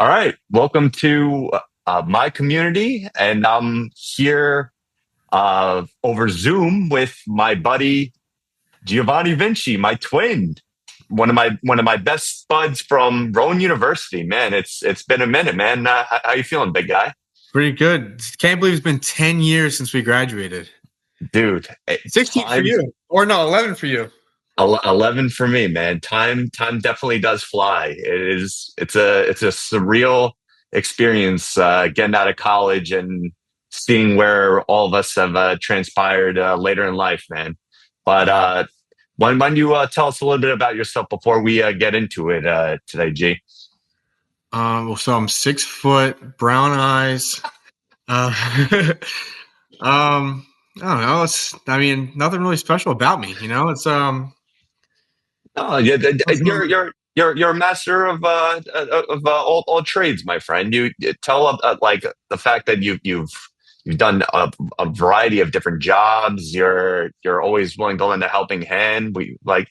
All right, welcome to my community, and I'm here over Zoom with my buddy Giovanni Vinci, my twin, one of my best buds from Rowan University. Man, it's been a minute, man. How you feeling, big guy? Pretty good. Can't believe it's been 10 years since we graduated. Dude, 16 for time you. Or no, 11 for you. 11 for me, man. Time definitely does fly. It's a surreal experience getting out of college and seeing where all of us have transpired later in life, man. But when you tell us a little bit about yourself before we get into it today, G? So I'm 6 foot, brown eyes. Uh, I don't know. Nothing really special about me. Oh, yeah, It's you're a master of all trades, my friend. You tell like the fact that you've done a variety of different jobs. You're always willing to lend a helping hand. We like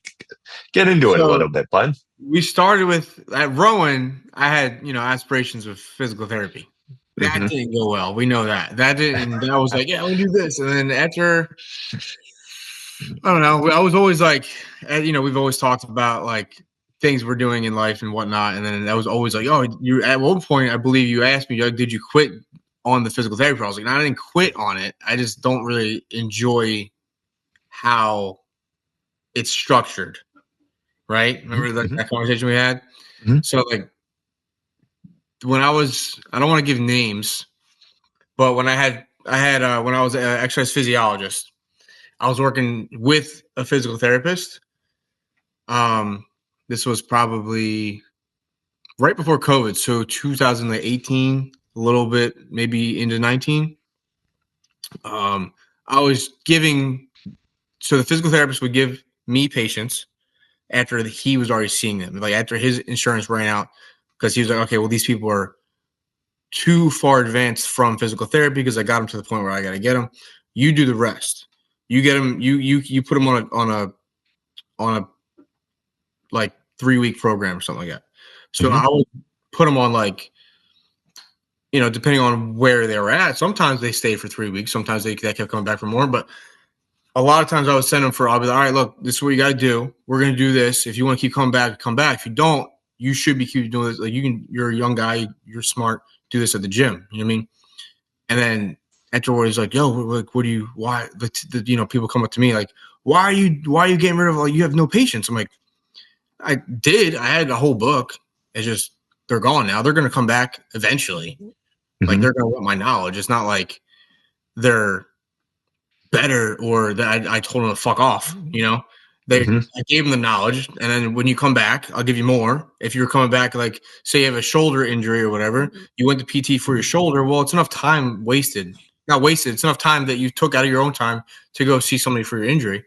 get into it a so little bit, bud. we started with at Rowan. I had aspirations of physical therapy. That Hmm. didn't go well. We know that. That didn't. And I was like, yeah, we'll do this. And then after, I don't know. I was always like, we've always talked about like things we're doing in life and whatnot. And then I was always like, oh, you. At one point, I believe you asked me, like, did you quit on the physical therapy? I was like, no, I didn't quit on it. I just don't really enjoy how it's structured. Right? Remember that, Hmm. that conversation we had? Hmm. So like I don't want to give names, but when I was an exercise physiologist, I was working with a physical therapist. Um, this was probably right before COVID, so 2018, a little bit maybe into 19. Um, I was giving so the physical therapist would give me patients after he was already seeing them, like after his insurance ran out, because he was like, okay, well these people are too far advanced from physical therapy because I got them to the point where I got to get them. You do the rest. You get them. You put them on a like 3 week program or something like that. So Hmm. I would put them on like, depending on where they were at. Sometimes they stayed for 3 weeks. Sometimes they kept coming back for more. But a lot of times I would send them I'll be like, all right, look, this is what you got to do. We're going to do this. If you want to keep coming back, come back. If you don't, you should be keep doing this. Like you're a young guy. You're smart. Do this at the gym. You know what I mean? And then afterwards, like, yo, like, what do you, why, people come up to me like, why are you getting rid of, like, you have no patience. I'm like, I had a whole book. It's just, they're gone now. They're going to come back eventually. Like, Hmm. they're going to want my knowledge. It's not like they're better or that I told them to fuck off, Hmm. I gave them the knowledge. And then when you come back, I'll give you more. If you're coming back, like, say you have a shoulder injury or whatever, you went to PT for your shoulder. Well, it's enough time wasted. Not wasted. It's enough time that you took out of your own time to go see somebody for your injury.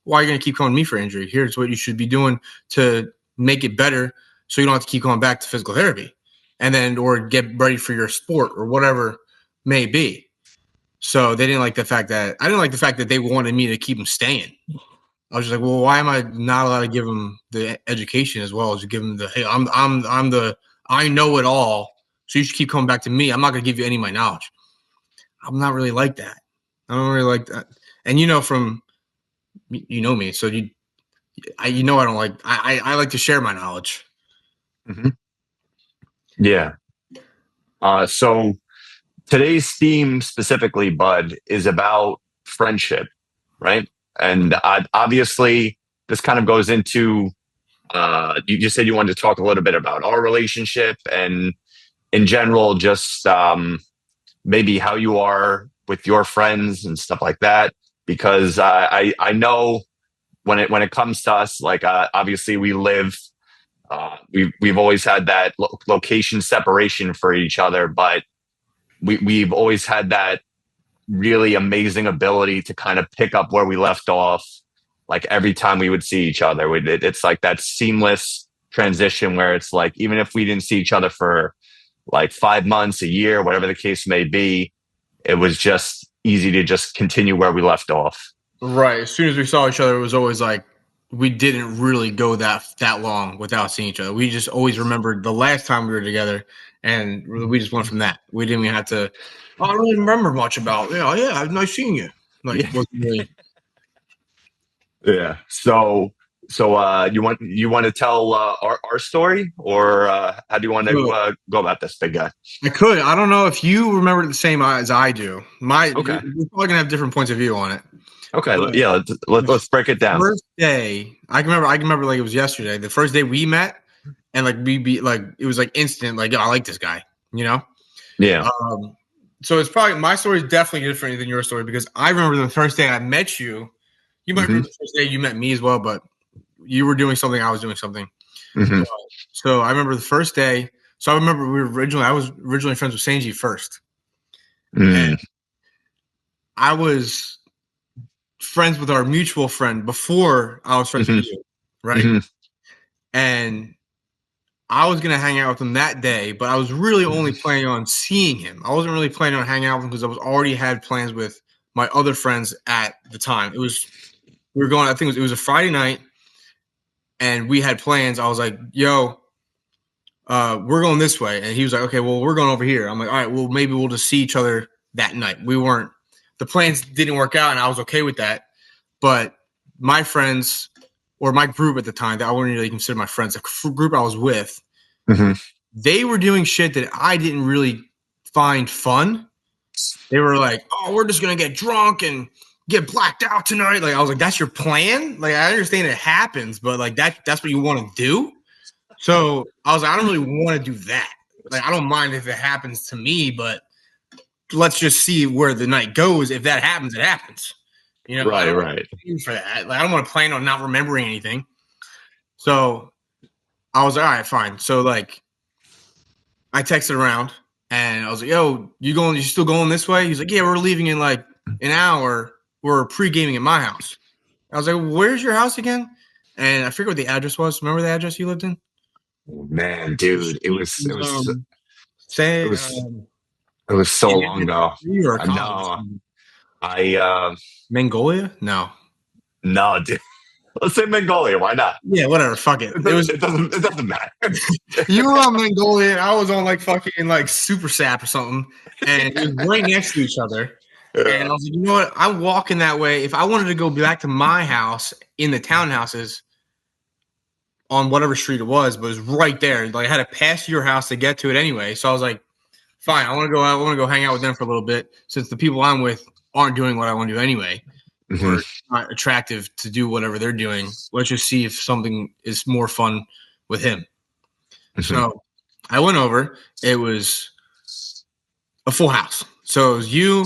Why are you going to keep coming to me for injury? Here's what you should be doing to make it better so you don't have to keep going back to physical therapy and then, or get ready for your sport or whatever may be. So they didn't like the fact that I didn't like the fact that they wanted me to keep them staying. I was just like, well, why am I not allowed to give them the education as well as give them the, hey, I'm the, I know it all. So you should keep coming back to me. I'm not going to give you any of my knowledge. I'm not really like that. I don't really like that. And you know me, so I don't like, I like to share my knowledge. Hmm. Yeah. So today's theme specifically, Bud, is about friendship, right? And obviously, this kind of goes into you just said you wanted to talk a little bit about our relationship and in general, just maybe how you are with your friends and stuff like that. Because I know when it comes to us, like obviously we live. We've always had that location separation for each other, but we've always had that really amazing ability to kind of pick up where we left off. Like every time we would see each other, it's like that seamless transition where it's like even if we didn't see each other for like 5 months, a year, whatever the case may be, it was just easy to just continue where we left off. Right. As soon as we saw each other, it was always like we didn't really go that long without seeing each other. We just always remembered the last time we were together, and we just went from that. We didn't even have to. Oh, I don't really remember much about. Yeah, nice seeing you. Like, Yeah. wasn't really. Yeah. So you want to tell our story, or how do you want to go about this, big guy? I could. I don't know if you remember it the same as I do. Okay. We're probably gonna have different points of view on it. Okay. Yeah. Let's break it down. First day, I can remember like it was yesterday. The first day we met, and like it was like instant. Like, I like this guy. Yeah. So it's probably my story is definitely different than your story because I remember the first day I met you. You might remember the first day you met me as well, but you were doing something, I was doing something. So I remember the first day. So I remember I was originally friends with Sanji first. And I was friends with our mutual friend before I was friends with you, right? And I was gonna hang out with him that day, but I was really only planning on seeing him. I wasn't really planning on hanging out with him because I was already had plans with my other friends at the time. We were going. I think it was a Friday night, and we had plans. I was like, "Yo, we're going this way," and he was like, "Okay, well, we're going over here." I'm like, "All right, well, maybe we'll just see each other that night." The plans didn't work out, and I was okay with that. But my friends, or my group at the time, that I wouldn't really consider my friends, the group I was with, they were doing shit that I didn't really find fun. They were like, "Oh, we're just gonna get drunk and get blacked out tonight." Like, I was like, "That's your plan?" Like, I understand it happens, but like that's what you want to do. So I was like, I don't really want to do that. Like, I don't mind if it happens to me, but let's just see where the night goes. If that happens, it happens. Right. For that, like, I don't want to plan on not remembering anything. So I was like, all right, fine. So like, I texted around and I was like, "Yo, you still going this way?" He's like, "Yeah, we're leaving in like an hour. We're pre-gaming at my house." I was like, "Where's your house again?" And I forget what the address was. Remember the address you lived in? Oh, man, dude, it was so long ago. I know. Mongolia? No, dude. Let's say Mongolia. Why not? Yeah, whatever. Fuck it. It doesn't matter. You were on Mongolia. I was on like fucking like Super Sap or something, and it was right next to each other. Yeah. And I was like, you know what? I'm walking that way. If I wanted to go back to my house in the townhouses on whatever street it was, but it was right there. Like, I had to pass your house to get to it anyway. So I was like, fine, I want to go out. I want to go hang out with them for a little bit since the people I'm with aren't doing what I want to do anyway. Or not attractive to do whatever they're doing. Let's just see if something is more fun with him. So I went over. It was a full house. So it was you,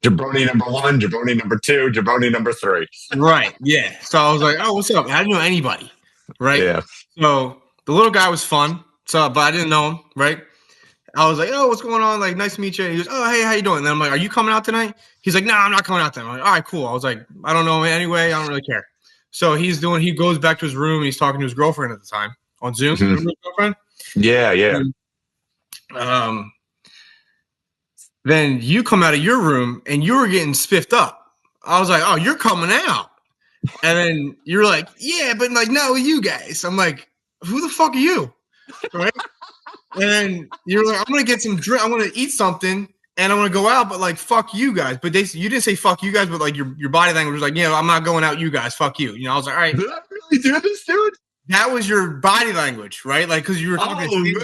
jabroni number 1, jabroni number 2, jabroni number 3. Right. Yeah. So I was like, "Oh, what's up?" I didn't know anybody. Right. Yeah. So the little guy was fun. So, but I didn't know him. Right. I was like, "Oh, what's going on? Like, nice to meet you." And he goes, "Oh, hey, how you doing?" And then I'm like, "Are you coming out tonight?" He's like, "No, I'm not coming out tonight." I'm like, "All right, cool." I was like, "I don't know him anyway. I don't really care." So he goes back to his room. And he's talking to his girlfriend at the time on Zoom. Remember his girlfriend? Yeah. Then you come out of your room and you were getting spiffed up. I was like, "Oh, you're coming out." And then you're like, "Yeah, but like, no, you guys." I'm like, "Who the fuck are you?" Right? And then you're like, "I'm gonna get some drink. I'm gonna eat something, and I'm gonna go out." But like, fuck you guys. But you didn't say fuck you guys, but like your body language was like, "Yeah, I'm not going out. You guys, fuck you." I was like, "All right." Did I really do this, dude? That was your body language, right? Like, because you were talking.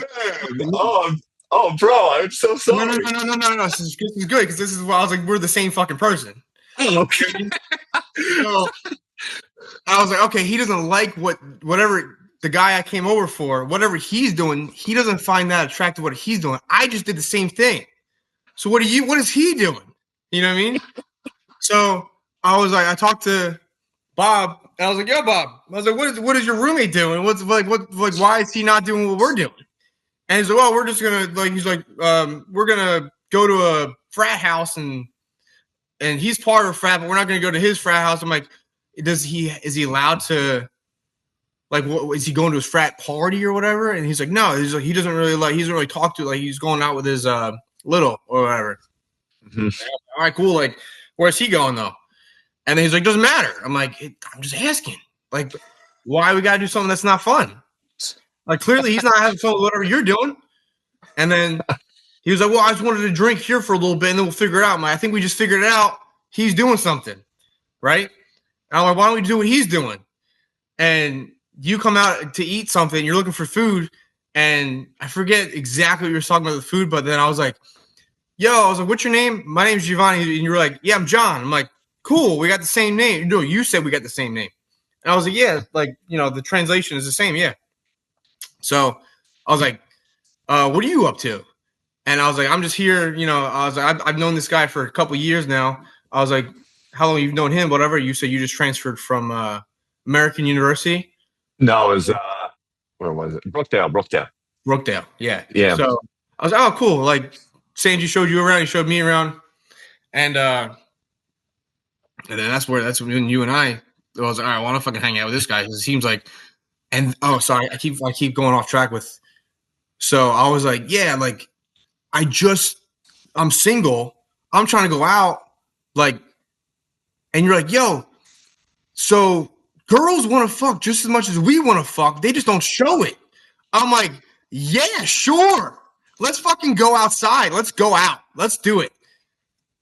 Oh, man. Oh, bro, I'm so sorry. No. This is good because this is why I was like, we're the same fucking person. Oh, okay. So I was like, okay, he doesn't like whatever the guy I came over for, whatever he's doing, he doesn't find that attractive what he's doing. I just did the same thing. So what is he doing? You know what I mean? So I was like, I talked to Bob, and I was like, "Yo, Bob." I was like, what is your roommate doing? Why is he not doing what we're doing? And he's like, "Well, we're just gonna we're gonna go to a frat house and he's part of a frat, but we're not gonna go to his frat house." I'm like, is he allowed to, like, what is he going to his frat party or whatever? And he's like, "No." He's like, he doesn't really talk to, like, he's going out with his little or whatever. All right, cool. Like, where's he going though? And then he's like, doesn't matter. I'm like, I'm just asking. Like, why we gotta do something that's not fun? Like, clearly he's not having fun with whatever you're doing. And then he was like, well, I just wanted to drink here for a little bit and then we'll figure it out. I think we just figured it out. He's doing something, right? And I'm like, why don't we do what he's doing? And you come out to eat something, you're looking for food, and I forget exactly what you were talking about the food, but then I was like, what's your name? My name's Giovanni. And you were like, yeah, I'm John. I'm like, cool, we got the same name. No, you said we got the same name. And I was like, yeah, like, the translation is the same, yeah. So I was like, what are you up to? And I was like, I'm just here, I was like, I've known this guy for a couple of years now. I was like, how long you've known him, whatever. You said you just transferred from American University. No, it was where was it? Brookdale. Yeah. Yeah. So I was like, oh, cool. Like Sanji showed you around, he showed me around. And then that's when you and I was like, all right, I want to fucking hang out with this guy because it seems like, and sorry, I keep going off track with. So I was like, yeah, like I'm single. I'm trying to go out, like, and you're like, yo, so girls want to fuck just as much as we want to fuck. They just don't show it. I'm like, yeah, sure. Let's fucking go outside. Let's go out. Let's do it.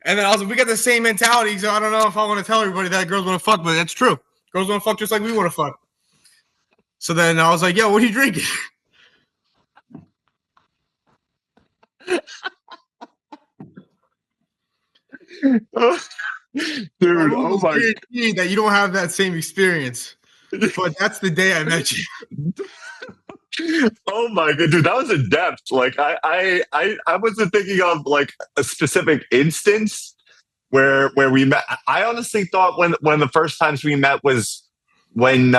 And then I was like, we got the same mentality. So I don't know if I want to tell everybody that girls want to fuck, but that's true. Girls want to fuck just like we want to fuck. So then I was like, yo, what are you drinking? Dude, oh my! That you don't have that same experience, but that's the day I met you. Oh my god, dude, that was a depth. Like I wasn't thinking of like a specific instance where we met. I honestly thought when the first times we met was when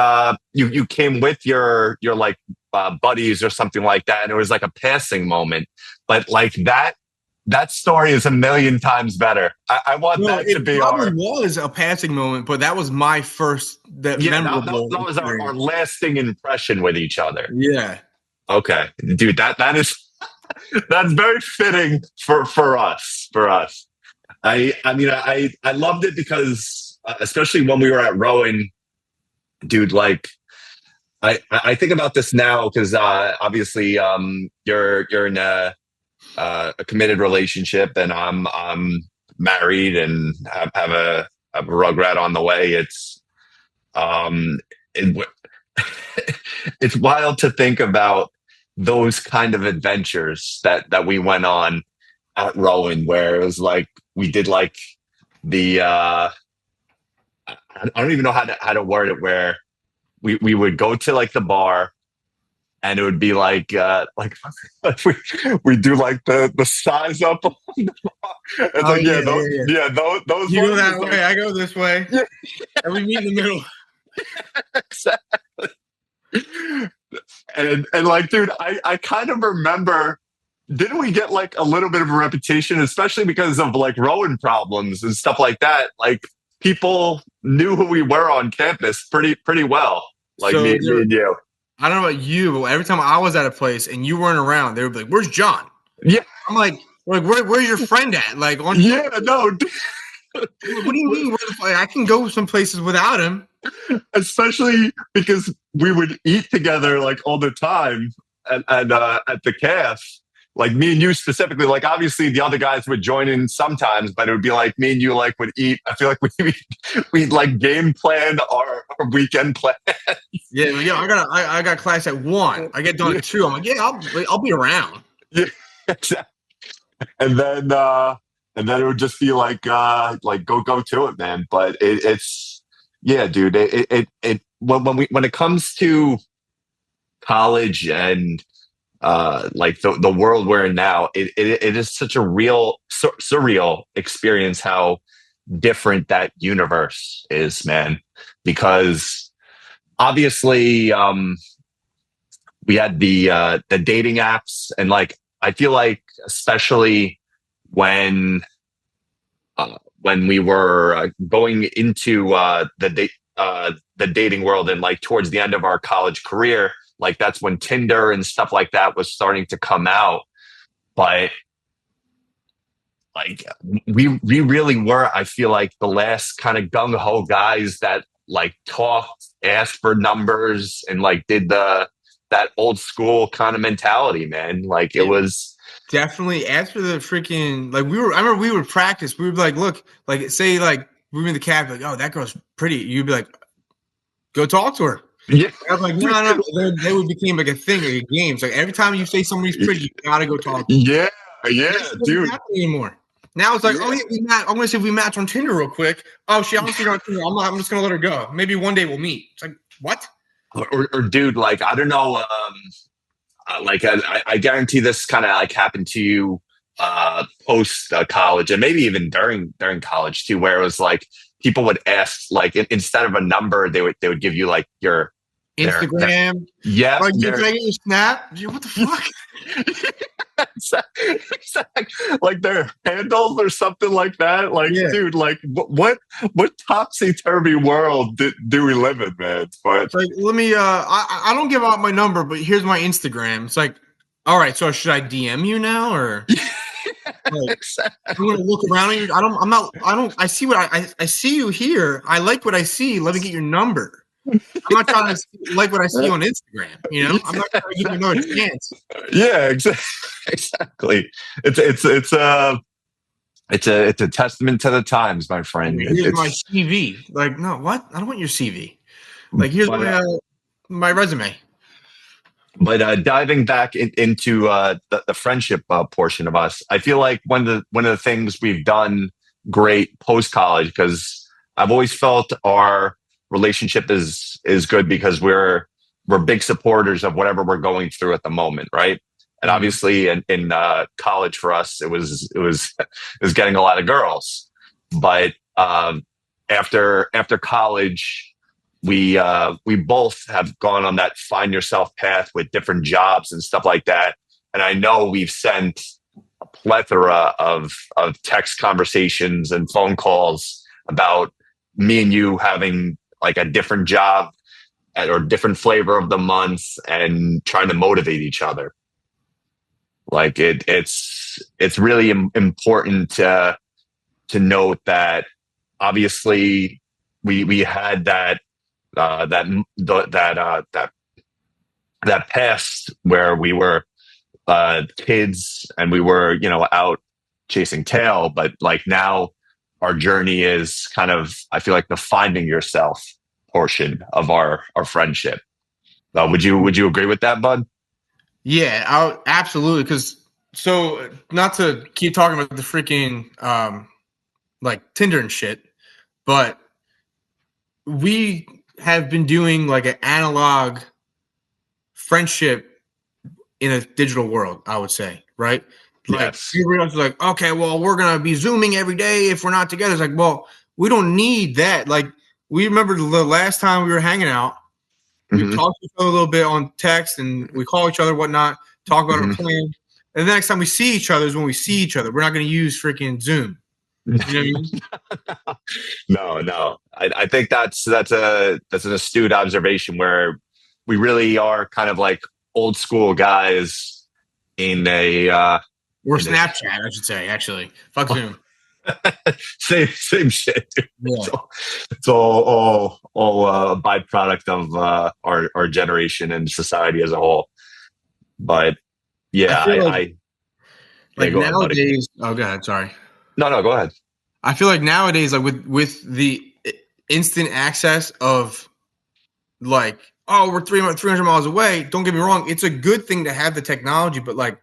you came with your like buddies or something like that, and it was like a passing moment. But like that story is a million times better. I want that to be our. It was a passing moment, but that was my first memorable. That was our lasting impression with each other. Yeah. Okay, dude, that is that's very fitting for us. I mean, I loved it because especially when we were at Rowan, dude, like. I think about this now because obviously you're in a committed relationship and I'm married and have a rugrat on the way. It's it's wild to think about those kind of adventures that we went on at Rowan, where it was like we did like the I don't even know how to word it, where we would go to like the bar and it would be like we do like the size up on the bar. It's like those you go that way, I go this way. Yeah. And we meet in the middle. Exactly. And like, dude, I kind of remember, didn't we get like a little bit of a reputation, especially because of like Rowan problems and stuff like that? Like people knew who we were on campus pretty well. Like me and you. I don't know about you, but every time I was at a place and you weren't around, they would be like, "Where's John?" Yeah, I'm like, where's your friend at? Like, no. What do you mean? I can go some places without him. Especially because we would eat together like all the time at the calf. Like me and you specifically, like obviously the other guys would join in sometimes, but it would be like me and you like would eat. I feel like we'd like game plan our weekend plan. Yeah, I got class at 1. I get done at 2. I'm like, yeah, I'll be around. Yeah, exactly. And then it would just be like go to it, man. But it's yeah, dude. When it comes to college and like the world we're in now, it is such a real surreal experience how different that universe is, man. Because obviously we had the dating apps, and like I feel like especially when we were going into the dating world and like towards the end of our college career, like that's when Tinder and stuff like that was starting to come out. But like we really were, I feel like, the last kind of gung-ho guys that like talked, asked for numbers, and like did that old school kind of mentality, man. Like it Yeah, was definitely. As for the freaking like, I remember we would practice. We would be like, look, like say like we were in the cab, like, oh, that girl's pretty. You'd be like, go talk to her. yeah. I was like, no, no. They would became like a thing, like a game. It's like every time you say somebody's pretty, you gotta go talk to them. Yeah, That yeah, shit doesn't dude. happen anymore. Now it's like, oh Yeah. yeah, we match. I'm gonna see if we match on Tinder real quick. Oh, she honestly on Tinder. I'm just gonna let her go. Maybe one day we'll meet. It's like, what? Or dude, like I don't know, like I guarantee this kind of like happened to you post college, and maybe even during college too, where it was like people would ask, like instead of a number, they would give you like their Instagram. yeah, Like, can I get your snap? Dude, what the fuck? exactly, like their handles or something like that. Like, Yeah. dude, like what topsy turvy world do we live in, man? But It's like, let me. I don't give out my number, but here's my Instagram. It's like, all right. So should I DM you now or? Like, I'm exactly. gonna look around you. I don't. I'm not. I don't. I see what I see you here. I like what I see. Let me get your number. I'm not trying to like what I see on Instagram. You know, I'm not trying to give you another chance. Yeah, exactly. It's a testament to the times, my friend. Here's my It's CV. Like, no, what? I don't want your CV. Like, here's but my resume. diving back into the friendship portion of us, I feel like one of the things we've done great post college, because I've always felt our relationship is good because we're big supporters of whatever we're going through at the moment, right? And obviously, in college for us, it was getting a lot of girls, but after college we both have gone on that find yourself path with different jobs and stuff like that. And I know we've sent a plethora of text conversations and phone calls about me and you having like a different job or different flavor of the month and trying to motivate each other. Like it's really important to note that obviously we had that past where we were kids and we were out chasing tail, but like now our journey is kind of, I feel like, the finding yourself portion of our friendship. Would you agree with that, bud? Yeah, I absolutely. Because so not to keep talking about the freaking like Tinder and shit, but we have been doing like an analog friendship in a digital world, I would say, right? Like Yes. everybody else is like, okay, well, we're gonna be zooming every day if we're not together. It's like, well, we don't need that. Like, we remember the last time we were hanging out, we Hmm. talked to each other a little bit on text and we call each other, whatnot, talk about our Hmm. plan. And the next time we see each other is when we see each other. We're not gonna use freaking Zoom. You know what I mean? No. I think that's an astute observation where we really are kind of like old school guys in a Or in a Snapchat, I should say, actually. Fuck Zoom. same shit. Dude. Yeah. It's all a byproduct of our generation and society as a whole. But I yeah, feel yeah, like go ahead, buddy. nowadays, oh god, sorry. No, go ahead. I feel like nowadays, like with the instant access of like, oh, we're 300 miles away. Don't get me wrong, it's a good thing to have the technology, but like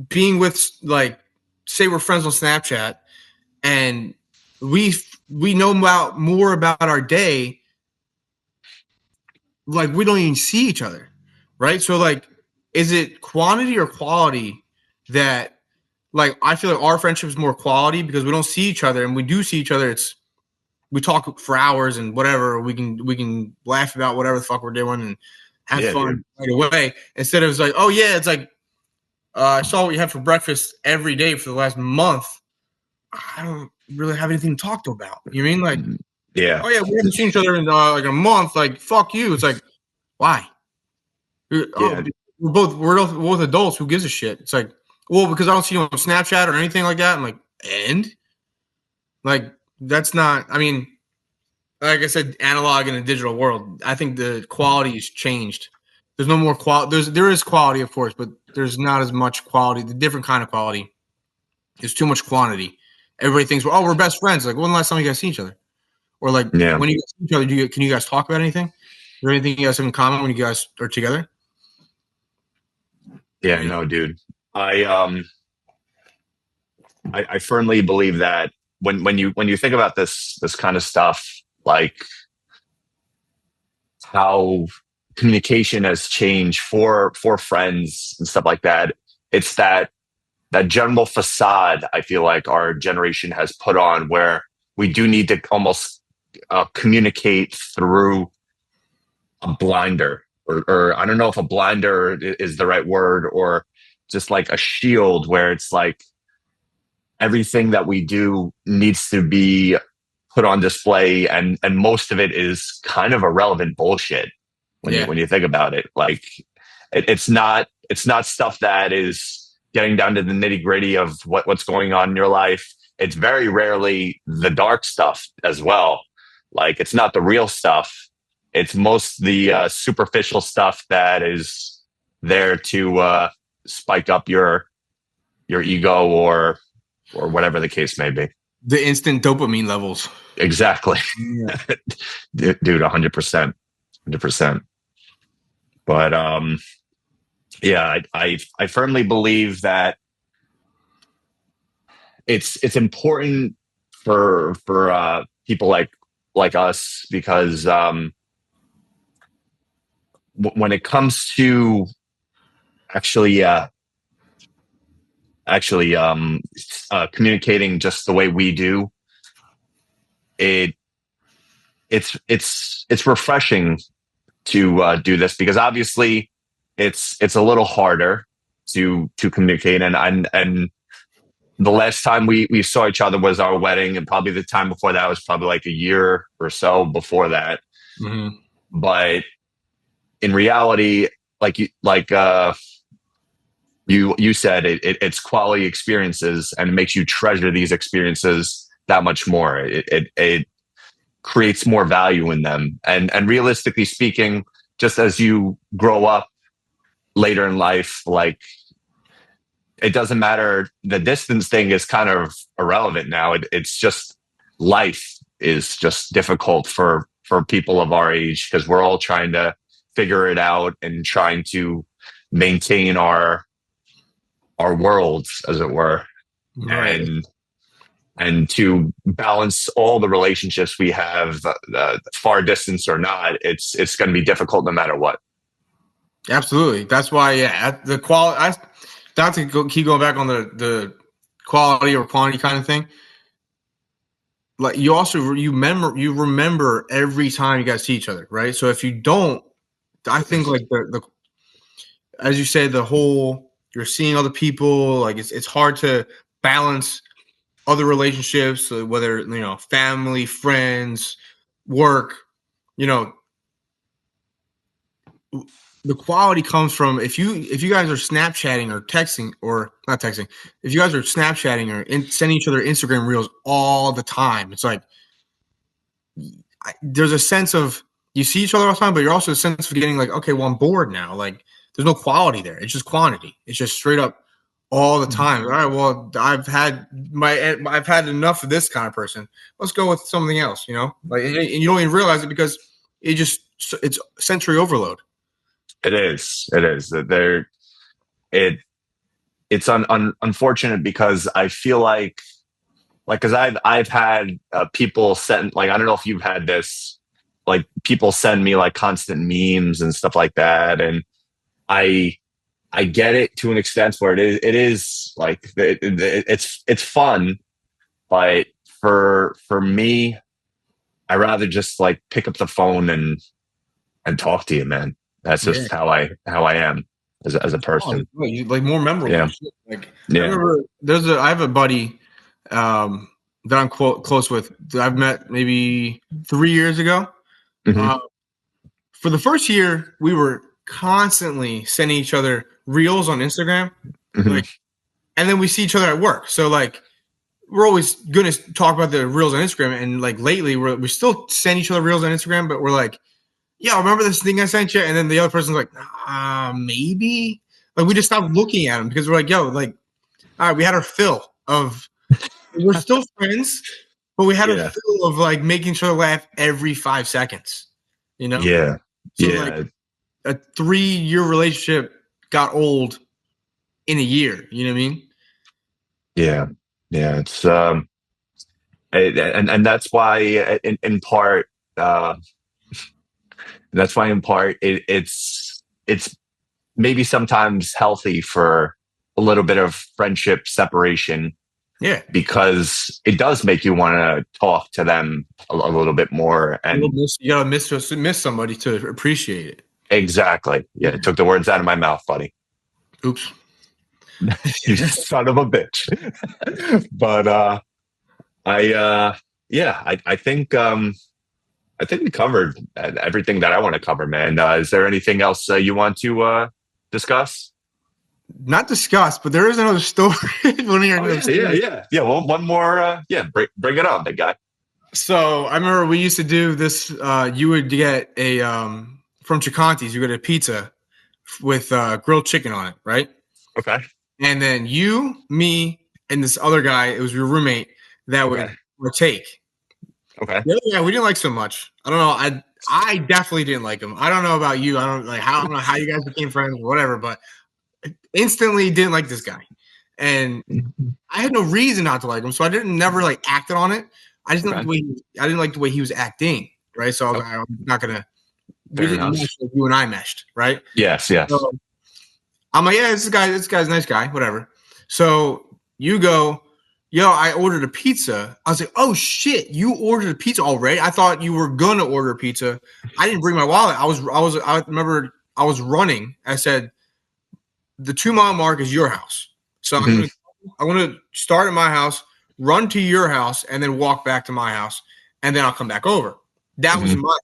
being with like, say we're friends on Snapchat and we know about more about our day, like we don't even see each other, right? So like, is it quantity or quality that like I feel like our friendship is more quality because we don't see each other, and we do see each other. It's we talk for hours and whatever. We can laugh about whatever the fuck we're doing and have Yeah, fun dude. right away. Instead of it's like, oh yeah, it's like I saw what you had for breakfast every day for the last month. I don't really have anything to talk to about. You know what I mean? Like, Yeah, oh yeah, we haven't seen each other in like a month. Like, fuck you. It's like, why? yeah, Oh, we're both adults. Who gives a shit? It's like, Well, because I don't see you on Snapchat or anything like that. I'm like, and like that's not. I mean, like I said, analog in a digital world. I think the quality has changed. There's no more quality. There is quality, of course, but there's not as much quality. The different kind of quality. There's too much quantity. Everybody thinks, we're best friends. Like, when the last time you guys see each other? Or like, Yeah. when you guys see each other, can you guys talk about anything? Is there anything you guys have in common when you guys are together? Yeah, no, dude. I I firmly believe that when you think about this kind of stuff, like how communication has changed for friends and stuff like that, it's that general facade I feel like our generation has put on where we do need to almost communicate through a blinder, or I don't know if a blinder is the right word, or just like a shield where it's like everything that we do needs to be put on display, and most of it is kind of irrelevant bullshit Yeah. when you think about it. Like it's not stuff that is getting down to the nitty gritty of what's going on in your life. It's very rarely the dark stuff as well. Like it's not the real stuff. It's most the superficial stuff that is there to spike up your ego, or whatever the case may be. The instant dopamine levels. Exactly. Yeah. Dude, 100%. 100%. But yeah, I firmly believe that it's important for people like us, because when it comes to actually communicating just the way we do it, it's refreshing to do this, because obviously it's a little harder to communicate, and the last time we saw each other was our wedding, and probably the time before that was probably like a year or so before that. Mm-hmm. But in reality, you said, it's quality experiences, and it makes you treasure these experiences that much more. It creates more value in them, and realistically speaking, just as you grow up later in life, like it doesn't matter. The distance thing is kind of irrelevant now. It's just life is just difficult for people of our age, because we're all trying to figure it out and trying to maintain our worlds, as it were. Right. And to balance all the relationships we have, far distance or not, it's going to be difficult no matter what. Absolutely. That's why, yeah, the quality. Not to keep going back on the quality or quantity kind of thing. Like you remember every time you guys see each other, right? So if you don't, I think like the as you say, the whole you're seeing other people, like it's hard to balance other relationships, whether family, friends, work, you know, the quality comes from if you guys are Snapchatting or texting, or not texting, if you guys are Snapchatting or sending each other Instagram reels all the time, it's like there's a sense of you see each other all the time, but you're also a sense of getting like, okay, well, I'm bored now. Like there's no quality there. It's just quantity. It's just straight up all the time. All right, well, I've had enough of this kind of person. Let's go with something else. Like, and you don't even realize it because it's sensory overload. It is. It is. It it's unfortunate, because I feel like because I've had people send, like, I don't know if you've had this, like people send me like constant memes and stuff like that, and I I get it to an extent where it is like it's fun, but for me, I rather just like pick up the phone and talk to you, man. That's Yeah. just how I am as a Oh, person. like more memorable. Yeah. Shit. Like I Yeah. remember, I have a buddy that I'm close with. That I've met maybe 3 years ago. Hmm. Uh, for the first year, we were constantly sending each other reels on Instagram. Hmm. Like and then we see each other at work. So like we're always gonna talk about the reels on Instagram, and like lately we still send each other reels on Instagram, but we're like, yeah, remember this thing I sent you? And then the other person's like, maybe. Like we just stopped looking at them because we're like, yo, like, all right, we had our fill of. We're still friends, but we had a Yeah. fill of like making each other laugh every 5 seconds. You know? Yeah. So like Yeah. a 3-year relationship got old in a year. You know what I mean? Yeah. Yeah. It's and that's why in part that's why in part it's maybe sometimes healthy for a little bit of friendship separation, Yeah. because it does make you want to talk to them a little bit more. And You gotta miss somebody to appreciate it. exactly. Yeah. It took the words out of my mouth, buddy. Oops. You son of a bitch. But I think we covered everything that I want to cover, man. Is there anything else you want to discuss? Not discussed, but there is another story. Yeah. Well, one more. Bring it on, big guy. So I remember we used to do this. You would get a from Chicanti's. You get a pizza with grilled chicken on it, right? Okay. And then you, me, and this other guy. It was your roommate that would partake. Okay. The other guy we didn't like so much. I don't know. I definitely didn't like him. I don't know about you. I don't know how you guys became friends or whatever, but instantly didn't like this guy. And I had no reason not to like him, so I didn't never like acted on it. I just didn't like the way I didn't like the way he was acting, right? So I was like, I'm not gonna. We didn't mesh like you and I meshed, right? Yes. So I'm like, yeah, this guy's a nice guy, whatever. So you go, yo, I ordered a pizza. I was like, oh shit, you ordered a pizza already? I thought you were gonna order a pizza. I didn't bring my wallet. I remember I was running. I said, the 2 mile mark is your house. So I'm gonna start at my house, run to your house, and then walk back to my house, and then I'll come back over. That was my.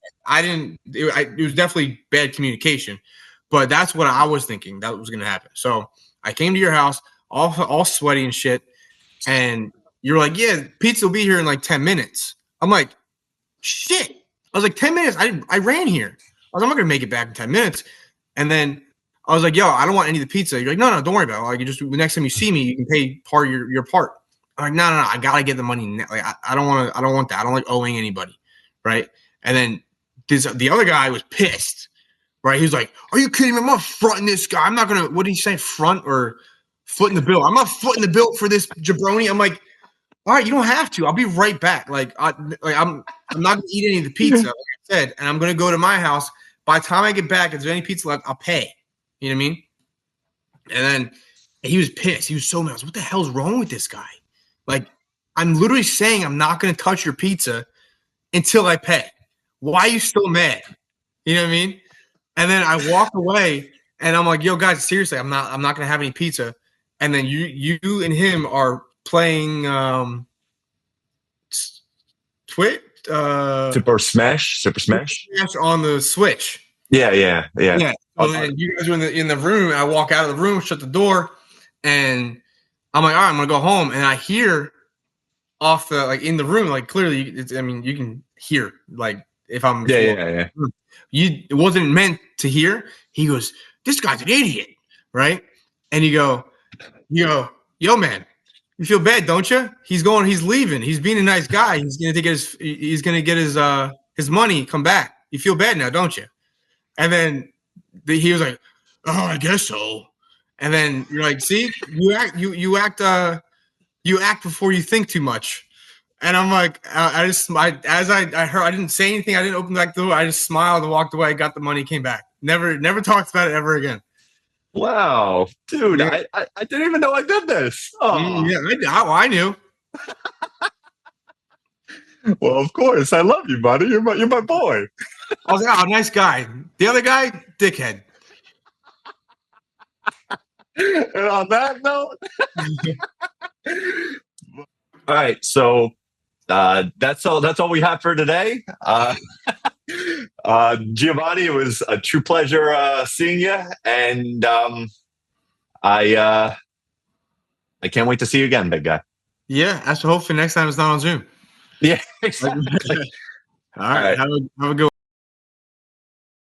It was definitely bad communication, but that's what I was thinking that was gonna happen. So I came to your house, all sweaty and shit, and you're like, yeah, pizza will be here in like 10 minutes. I'm like, shit. I was like, 10 minutes. I ran here. I was like, I'm not gonna make it back in 10 minutes, and then I was like, yo, I don't want any of the pizza. You're like, no, don't worry about it. Like, you just the next time you see me, you can pay part of your part. I'm like, no, I gotta get the money. Like, I don't want that. I don't like owing anybody, right? And then the other guy was pissed, right? He was like, are you kidding me? I'm not fronting this guy. I'm not gonna. What did he say? Front or footing the bill? I'm not footing the bill for this jabroni. I'm like, all right, you don't have to. I'll be right back. I'm not gonna eat any of the pizza, like I said, and I'm gonna go to my house. By the time I get back, if there's any pizza left, I'll pay. You know what I mean? And then he was pissed. He was so mad. What the hell's wrong with this guy? Like, I'm literally saying I'm not going to touch your pizza until I pay. Why are you still mad? You know what I mean? And then I walk away, and I'm like, yo, guys, seriously, I'm not going to have any pizza. And then you and him are playing Super Smash on the Switch. Yeah. So then you guys are in the room. I walk out of the room, shut the door, and I'm like, all right, I'm gonna go home. And I hear off the in the room, like clearly, you can hear like if I'm yeah. It wasn't meant to hear. He goes, this guy's an idiot, right? And you go, yo, man, you feel bad, don't you? He's leaving. He's being a nice guy. He's gonna get his money, come back. You feel bad now, don't you? And then he was like, oh, I guess so. And then you're like, see, you act before you think too much. And I'm like, I didn't say anything. I didn't open back the door. I just smiled and walked away, got the money, came back. Never talked about it ever again. Wow, dude, yeah. I didn't even know I did this. Oh. Yeah, I knew. Well, of course, I love you, buddy. You're my boy. I was like, oh, nice guy. The other guy, dickhead. And on that note, all right. So that's all we have for today. Giovanni, it was a true pleasure seeing you, and I can't wait to see you again, big guy. Yeah, so hopefully next time it's not on Zoom. Yeah, exactly. All right, All right. have a good one.